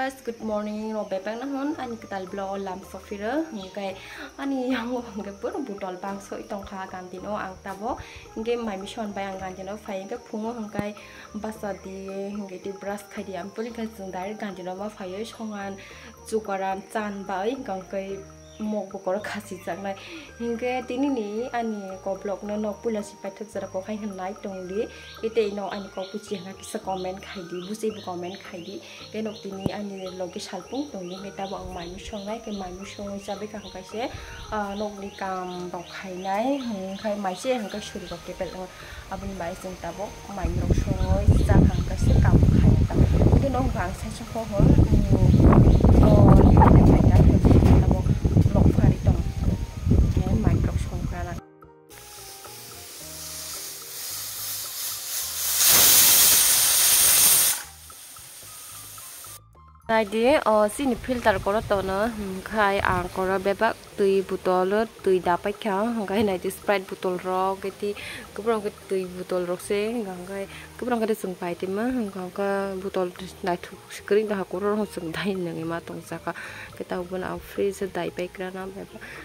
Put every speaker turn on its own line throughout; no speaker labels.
guys, good morning. No bebek nahon ani kita blog lam sofira ngai ani yang ngai pur butol bang so itong kha gantino ang tabo ngai mai mission bay ang gantino fai ngai phungo ngai basa di ngai di brush khai di am pur ngai jung dai gantino ma fai songan chukaran chan bai ngai mok bokor khasi changnai hingge tini ni ani ko blog no pula si paithak jara ko khai hanai tongli ite no ani ko puchi ha kisa comment khai di busi bu comment khai di ke nok tini ani logi salpung tongli ngai ta bang mai songnai ke mai song jabe ka khai se nok ni kam bok khai nai khai mai se hang ka shuri ko ke pel abun mai sing ta bok mai rok songoi sa hang ka se kam khai ta ke no hang sai so ho ho Này đi xin filter có đó nó khai ăn có ra bé bác tùy botol tùy đá bách kháng cái này thì sprite botol ro cái thì cứ bằng cái tùy botol ro xe cái cứ bằng cái sừng phải thì mà cái botol này thuộc screen đó có rồi sừng đầy này mà tổng giá cái tàu bên áo freeze đầy bay ra nó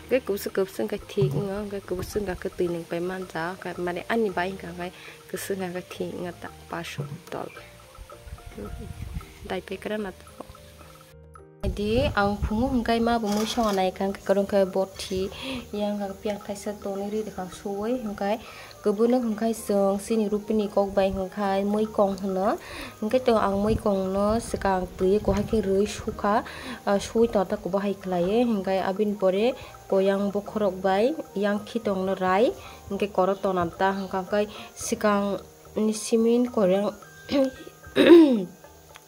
cái cú sừng cái thịt nữa cái cú sừng cái tùy này bay man giá cái mà để ăn như vậy cái sừng cái thịt người ta ba số botol đầy bay ra mà di ang phungu hungkai ma bu mu song nai kan karong ka bothi yang ka piang thai sa to ni ri de khang suai hungkai kebu no hungkai song sini rupini kok bai hungkai moi kong hna hungkai to ang moi kong no sekang pri ko ha ke rui sukha sui to ta ko ba hai klai hungkai abin pore ko yang bokhorok bai yang khitong no rai hungkai korok to nam ta hungkai sekang ni simin korang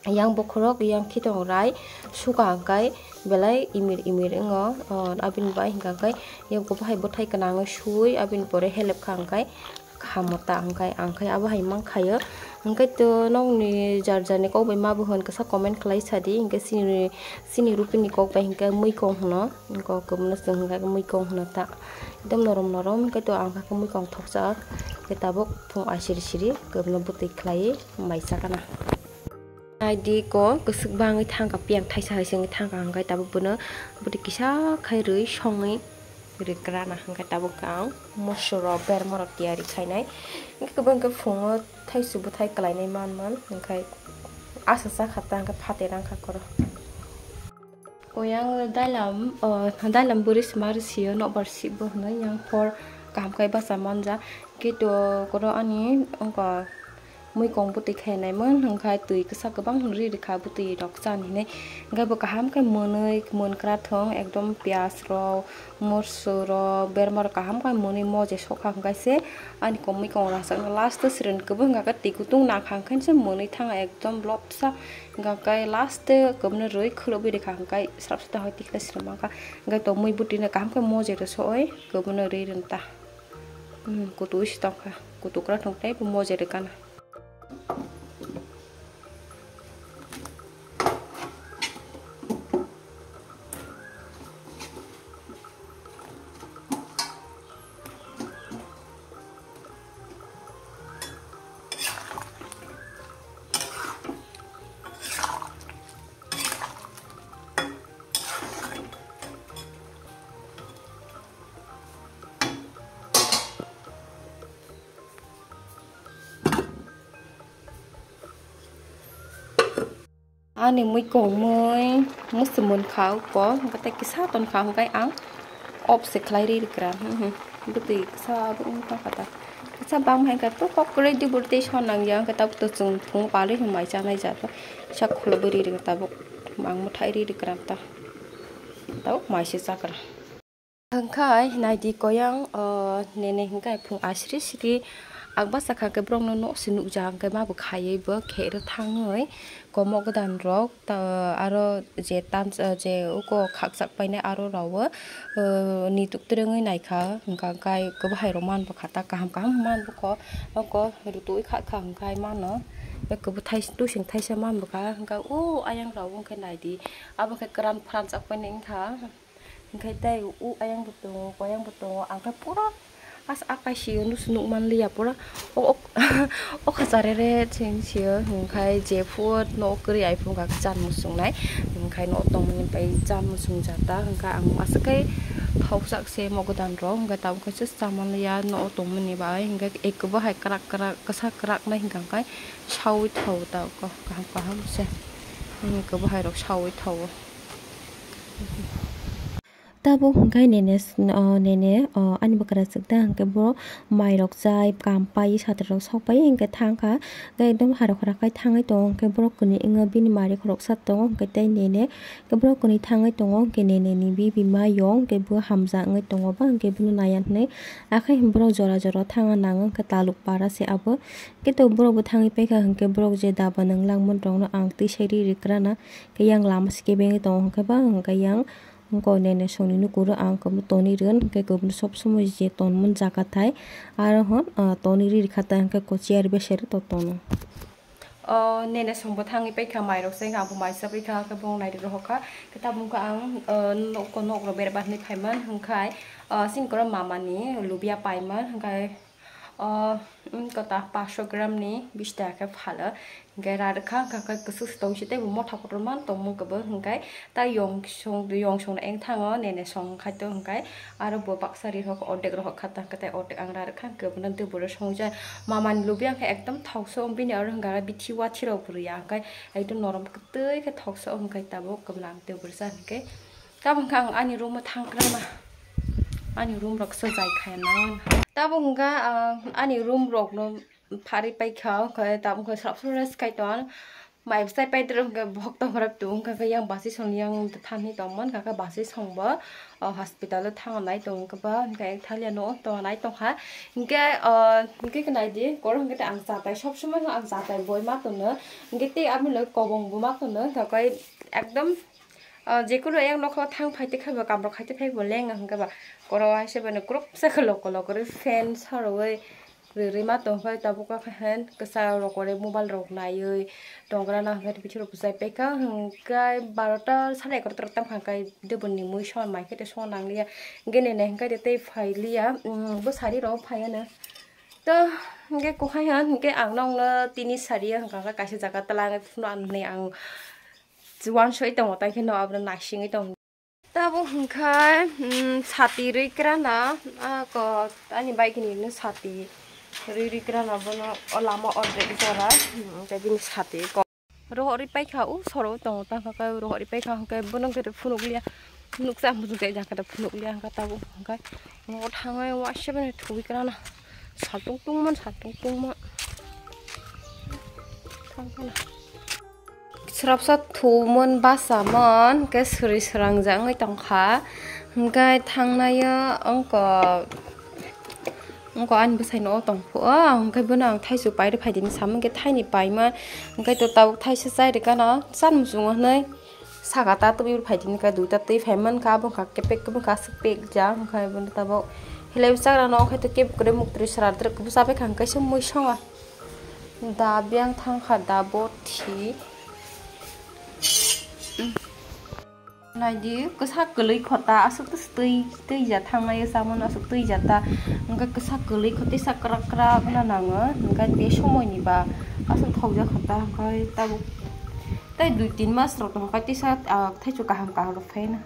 yang bokhorok yang khitong rai suka kai belai imir ngo abin bai hingkai yang ko bai bothai kanang sui abin pore helep khangkai khamota angkai aba hai mang khaya hingkai to nong ni jar ni ko bai ma bu hon ka sa comment klai sadi hingkai sini rupini ko bai hingkai mui kong hno ko kumna sung hingkai mui kong hna ta dam norom hingkai to angka mui kong thok sa kita bok phung asiri kumna butai klai mai sakana ai đi có sức bang cái thang cặp piang thay sai sang cái thang càng cái tao bữa nữa bữa đi kisa khai rưỡi xong ấy rồi cái na cái tao cáo một số rau bèr mà nó tiệt đi khai này cái bên cái phồng thay súp thay cái này man khai asa sa khát tang cái phát đang khát có yang đai làm bữa smart xíu nó bớt xíu bữa nữa yang for cảm cái bớt saman ra cái đồ có đó anh ấy ông có mui kong puti khe này mơn hằng khai tùy cái sao cái băng hằng ri được khai puti đọc san này ngay bữa cả ham cái mơn krat thong ekdom pias ro morso ro bermar cả ham cái mơn mo je sok hằng cái se anh có mui kong rasa last siren cái bữa ngay cái tì kutung nak hằng khai se mơn thang ekdom blop sa ngay cái last cái mơn rưỡi khlo bi được hằng cái sắp sắp hỏi tì cái siren mang ngay tổ mui puti này cả cái mo je được soi cái mơn ri den ta kutu stok ha kutu krat thong tei mo je được kana anh em mới cùng mới mất sự muốn khảo có cái tay cái sát toàn khảo cái áo ốp sẽ khai đi được cả bất kỳ sao cũng không phải ta cái sao băng hay cái tốt có cái đi bữa tết cho nàng giang cái tao tự dùng thùng pha đi mà cha này giờ chắc khổ bự đi được ta bốc mang một thay đi được cả ta tao mai sẽ sao cả thằng khai này đi có yang nên cái phùng asri sri ang basa ka ke brong no sinu jang ke ma bu khai bo khe ro thang oi ko Mogodam rok ta aro je tan je ko khak sak pai ne aro raw ni tuk treng nai kha ka kai ko bhai roman ba khata kam man bu ko ru tu kha khang kai man no ko bu thai tu sing thai sa man bu ka u ayang raw ke nai di aba ke kran france sak pai ne kha kai dai u ayang bu to ko yang bu to ang ka pura as akai sih nu sunuk man liap pura o khazare ching sih hengkai jefut no keri ai pun ka chan musung nai hengkai no tong men pai chan musung jata hengkai ang asakai thau sak se mogodam ro hengkai taw kai sus saman lia no tong men ni bai hengkai ek ba hai krak krak kasa krak nai hengkai kai shawi thau taw ko ka ham se hengkai ba hai rok shawi thau tabo hengkai nene ani bakara sakta hengkai bro mai rok jai kam pai satar rok sok pai hengkai thangka gai dom harok rakai thangai tong hengkai bro kuni inga bini mari khorok sat tong hengkai tai nene hengkai bro kuni thangai tong hengkai nene ni bi ma yong hengkai bu hamja ngai tong ba hengkai bu nayan nei akai bro jora jora thanga nang hengkai taluk para se abo hengkai to bro bu thangai pai kha hengkai bro je daba nang lang mon rong no ang ti sairi rikrana ke yang lama ske beng tong hengkai ba hengkai yang ko nene songni nu kuru ang ko toni ren ke ko sob somoy je ton mun jaka thai ar hon toni ri khata ke ko chair be ser to ton nene song bothangi pe kha mai rok se nga bu mai sa pe kha ka bong nai ro kha ke ta bung ka ang no ko nok ro ber ba ni phai man hangkai sin ko mama ni lubia pai man hangkai ko ta 500 gram ni 20 taka phala hangkai ra kha ka kusus tong chite bu mo thak ro man tong mu ka ba hangkai ta yong song eng thang nene song khai to hangkai aro bo baksari rok odek rok khata kata odek ang ra kha ke ban te bu song ja mama ni lubia kha ekdam thokso bini aro hangkai bithi wa thiro puri hangkai ekdam norom ktei kha thokso hangkai ta bo kamlang te bu sa hangkai ta bangkang ani room thang krama ani room rok so jai khai na ta bungga ani room rok no phari pai kha kha ta bung kha sap sores kai ton mai sai pai trum ga bhok ta harap tu kha ka yang basi song yang than ni tong man ka basi song ba hospital thang nai tong ka ba ka ek thalia no to nai tong ha ke ka nai di kor hang ka ang sa pai sob সময় ang sa pai boi ma to na ke te ami lo kobong bu ma to na ka kai ekdom যেকোনো এক নখ থাং ফাইতে খাইব কামর খাইতে ফাইব লেং হংকাবা করওয়া হিসেবে গ্রুপ সাইকেল কল করে ফ্যান সারওয়ে রে মা তো ফাই তাবুকা খান কসা রকরে মোবাইল রক নাইই টংগ্রা না ফাই পিছর বুঝাই পেকা হংকাই 12টা 11:30 তাম হংকাই দেবনি মুই সন মাই খেতে সন নাংলিয়া গেনে নে হংকাই দেতে ফাইলিয়া বো সারি র ফাইয়ানা তো হংকে কোহাই হান হংকে আং নং তিনি সারি হংকা কাইছে জায়গা তলা ফুনান নে আং Juan soi tong ta khen no abna nashing tong ta bo hungkai sati ri krana ko ani bai kini ne sati ri krana bono olama order jora ta bin sati ko ro ri pai kha u soro tong ta ka ro ri pai kha hungkai bono ke funuk lia funuk sa mu ke jaka ta funuk lia ka ta bo hungkai ngo thangai wa shebe ne thubi krana satung tung man thang kana Serapsa thumun basamon ke suri serangjang ngai tongkha hingkai thangnaya angko an busai no tongpho hingkai bona ang thaisu pai re phaidin sam ke thaini pai ma hingkai to tau thaisa sai re kana san musung nei sagata to bi phaidin ka duita tei phaimon ka bong ka kepek ka bong ka spek ja hingkai bon ta bo helai sagra no khai to kep kore muktri saradre ku sabe khangkai se moi songa da byang thang kha da bo thi Lagi kesak gelai kota asuk tu stay jatang na ya sama na asuk stay jata enggak kesak gelai kota sakrak krak na nanga enggak dia semua ni ba asuk thau ja kota kai tabu tai 2-3 mas ro tong kai ti sa thai chu ka hang ka ro fe na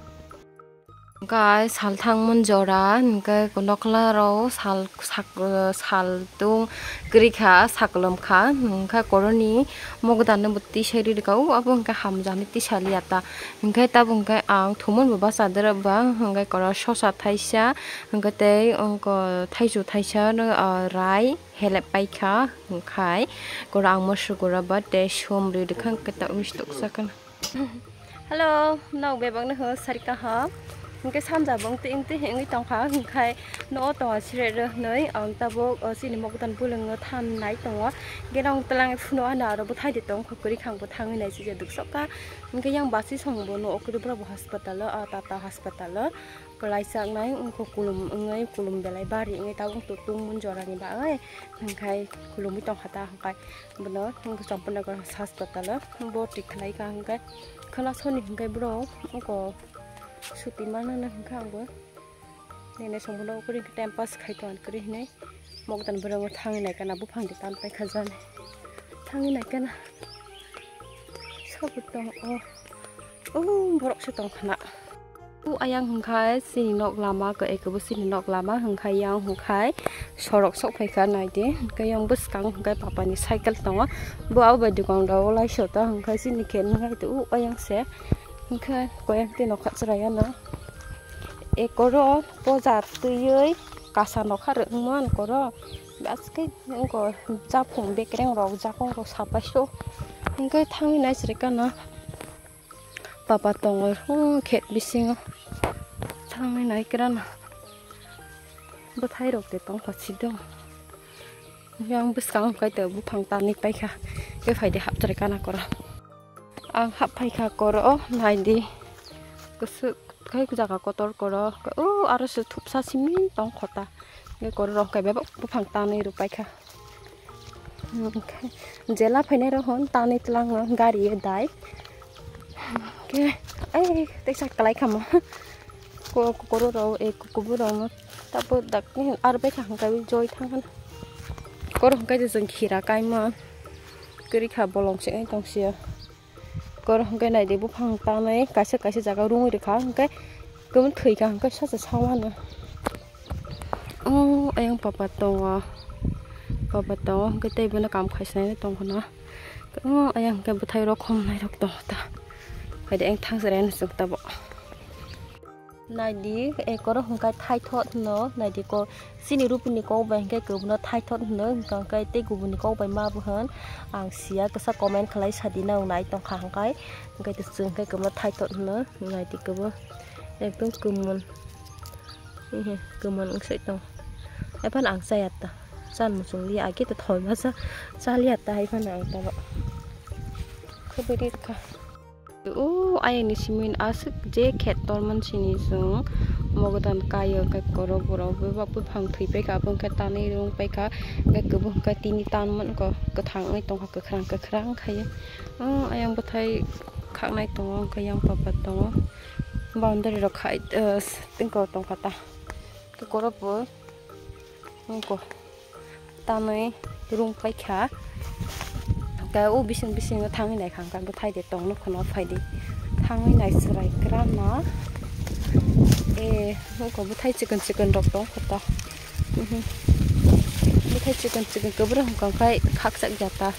Gai sal thang mon jora gai konokla ro sal tung grikha saklom kha kha koroni mogodan butti sheri kau abong ka hamjani ti saliata gai tabung gai ang thumon baba sadra ba gai kora sosa thaisa gai te ongko thaisu thaisa rai hele paikha khai korang mosu gora ba te somri dekhang kata mistok sakan Hello now be bang na ho sarika ha Hingkai samja bang te hengi tongkha hingkai no to sire re nei ang tabo sini mogodan buleng tham nai tongo gerong tlang phuno ana ro buthai de tong khokuri khang buthang nai si duk soka hingkai yang basi songbo no okuri bra hospital tata hospital kolai sang nai ungko kulum belai bari ngai tawung tutung mun jorani ba ai hingkai kulum mi tong khata hingkai bono hingko sampana ko hospital bo tiklai ka hingkai khala soni hingkai bro ungko Suti mana na hingkang go nên sống đâu có đi cái tem pass khai toàn cái này một tần vừa một thang này cái nào bút phẳng để tan phải khơi ra này thang này cái nào sao bút tông bọc sẽ tông khana ayang hung khai Sini nọc lama cái bút Sini nọc lama hung khai yang hung khai sorok sok phải khai này đi cái yang bút căng cái papa ni cycle tông á bữa áo về được còn đâu lại sửa ta hung khai Sini kén ngay từ ayang sẽ hung khai quen tên nó khát ra nó có rõ có giặt từ dưới cả sản nó khác được mà có rõ bác cái những cái giá phồng bê cái rau giá con rau sạp bát số những cái thang này sẽ cái nó papa tông rồi khét bị sinh thang này cái đó bớt thay được để tông phát xịt đâu yang bớt căng cái tờ bút phẳng tan này bay cả cái phải để hấp cho cái nào có rõ hấp phải cả có rõ này đi cái sự cái 자가 거떨 거라 알아서 톱사 시민 똥 컸다 cái 거라 cái bé bốc phẳng tan này được bay cả 제라 페네로 hôn tan này lang gari dai cái ấy tại sao cái khăm cô rồi cô bữa rồi ta bữa đặt cái bay thẳng cái joy thằng hắn có rồi cái dừng khỉ ra cái mà cái khả bỏ lòng sẽ tông xìa cái này để bút phẳng tan này cái sẽ giá cao đúng được khá cái muốn thủy cả cái sát sao ăn nữa anh papa tông cái tay bên nó cầm khai sáng tông của nó anh cái Buthai đó không này được tông ta phải để anh thang sẽ lên được ta bỏ này đi cái có đó không cái thay thoát nữa này thì có xin rút bên cô về cái cửa nó thay thoát nữa còn cái tay của bên cô về ma vừa hơn xía cái sao comment khai sát đi nào này tông hàng cái từ xương cái cửa nó thay thoát nữa này thì cửa em cũng kumon sẽ tông em phải ăn xe ta san một số lia ai cái thổi mà sa lia ta hay phải ăn ta vậy không biết đi cả ai này simin asuk je khet torman sini sung Mogodam kaya cái coro boro với bắp phẳng thủy bay cả bông cái tan này luôn bay cả cái cửa bông cái tini tan vẫn có cái thằng này tông cái khang khay ai yang Buthai khang này tông cái yang papa tông boundary rồi khai tiếng cầu tông kata cái cổ đó bữa không có ta nói rung phải khá cái ô bisin cái thang này khang cái Buthai để tông nó còn nó phải đi thang này sợi cái nó không có Buthai chỉ cần đọc tông kata Buthai chỉ cần cái bữa không còn cái khác sắc giả ta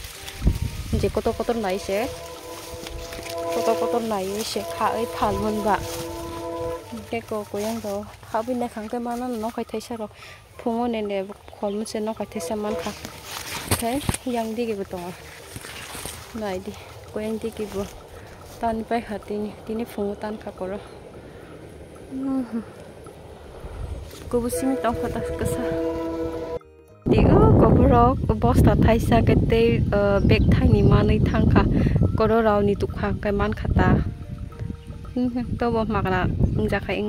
chỉ có tôi này sẽ này sẽ khai phản luôn vậy cái cô yang đó họ bên này kháng cái mà nó phải thấy sao rồi phun nên để còn mình sẽ nó phải thấy sao man khác thế yang đi cái bữa này đi cô yang đi cái bữa tan phải hạt tin phun tan khác rồi cô bữa xin tao phải đặt cái sao đi cô bữa boss ta thấy sao cái tê bag thay ni mà này thang cả cô đó rau ni tụt khang cái man khata tôi bảo mặc là ra khai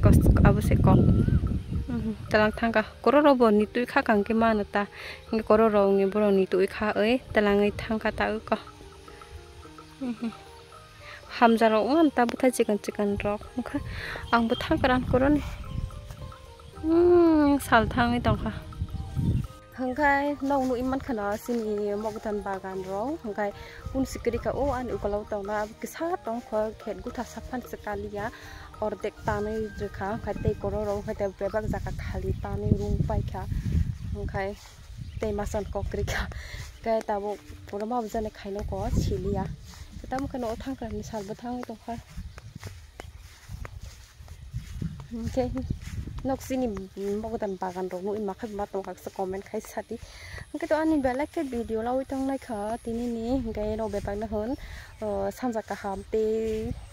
có áo sẽ còn talang thang cả cô đó bảo ni tụi khác càng cái man nữa ta nghe cô đó rồi nghe bảo ni tụi khác ấy talang người thang cả ta có ham ra rồi anh ta Buthai chỉ cần róc không anh Buthai cái cô đó này sal thang ấy tông cả hằng cái nông nuôi mất khả năng Sini Mogodam Bagan rồi hằng cái sikri ka anh yêu cầu tông là cái sát tông khoa khen cú thà sắp phân sekali ya ordek tanai rồi khá cái tây cổ rồi cái tây bè bạc giặc khali tanai rung bay khá hằng cái Tei Macha concrete cái tao bộ phổ mà bây giờ này khai nó có chỉ lia cái tao cái nỗ thang cái sal bớt thang tông khoa okay nok Sini Mogodam Bagan rồi nuôi mà khách bắt tông các comment khai sát đi cái đó anh về lại cái video lâu trong này khá tin ní cái nó bé bạc nó hơn sang giặc cả ham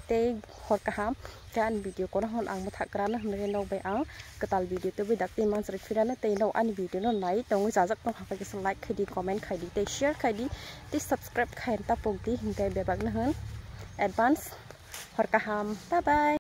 tê hot cả ham cái anh video có nó hơn ăn một thằng cái nó bé áo cái tal video tôi bị đặt tin mang sợi phim nó tê nó anh video nó lấy trong cái giá rất tông học cái like khai đi comment khai đi tê share khai đi tê subscribe khai ta bông tí cái bé bạc nó hơn advance hot cả ham bye bye